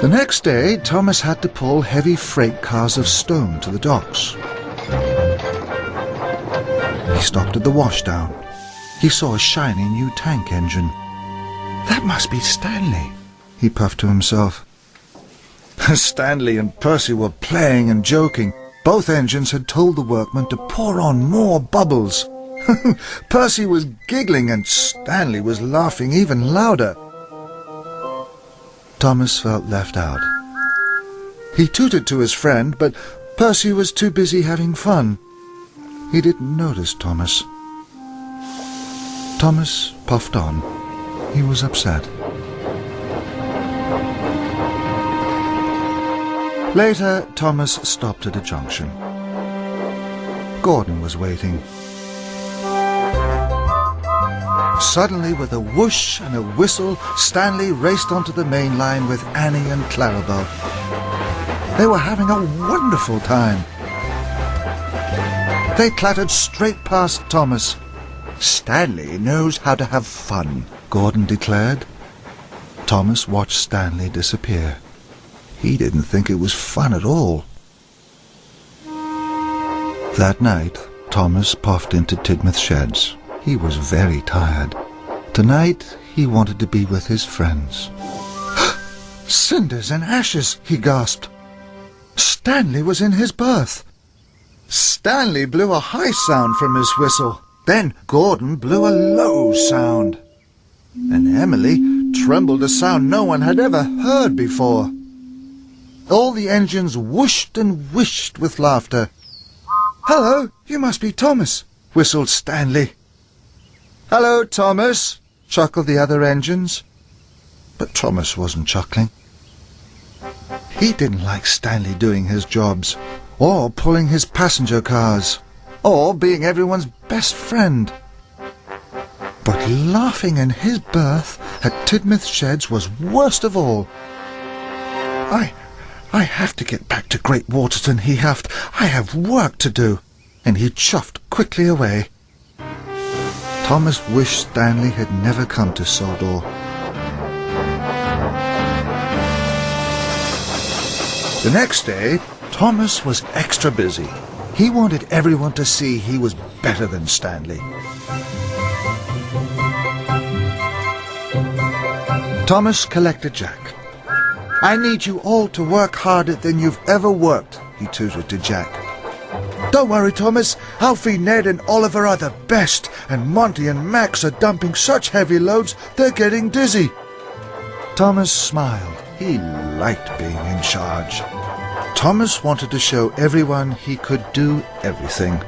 The next day, Thomas had to pull heavy freight cars of stone to the docks. He stopped at the washdown. He saw a shiny new tank engine. "That must be Stanley," he puffed to himself. Stanley and Percy were playing and joking. Both engines had told the workmen to pour on more bubbles. Percy was giggling and Stanley was laughing even louder. Thomas felt left out. He tooted to his friend, but Percy was too busy having fun. He didn't notice Thomas. Thomas puffed on. He was upset. Later, Thomas stopped at a junction. Gordon was waiting. Suddenly, with a whoosh and a whistle, Stanley raced onto the main line with Annie and Clarabelle. They were having a wonderful time. They clattered straight past Thomas. "Stanley knows how to have fun," Gordon declared. Thomas watched Stanley disappear. He didn't think it was fun at all. That night, Thomas puffed into Tidmouth Sheds. He was very tired. Tonight, he wanted to be with his friends. "Cinders and ashes," he gasped. Stanley was in his berth. Stanley blew a high sound from his whistle. Then Gordon blew a low sound. And Emily trembled a sound no one had ever heard before. All the engines whooshed and whished with laughter. "Hello, you must be Thomas," whistled Stanley. "Hello, Thomas," chuckled the other engines. But Thomas wasn't chuckling. He didn't like Stanley doing his jobs, or pulling his passenger cars, or being everyone's best friend. But laughing in his berth at Tidmouth Sheds was worst of all. I have to get back to Great Waterton, he huffed. "I have work to do." And he chuffed quickly away. Thomas wished Stanley had never come to Sodor. The next day, Thomas was extra busy. He wanted everyone to see he was better than Stanley. Thomas collected Jack. "I need you all to work harder than you've ever worked," he tooted to Jack. "Don't worry, Thomas. Alfie, Ned and Oliver are the best, and Monty and Max are dumping such heavy loads they're getting dizzy." Thomas smiled. He liked being in charge. Thomas wanted to show everyone he could do everything.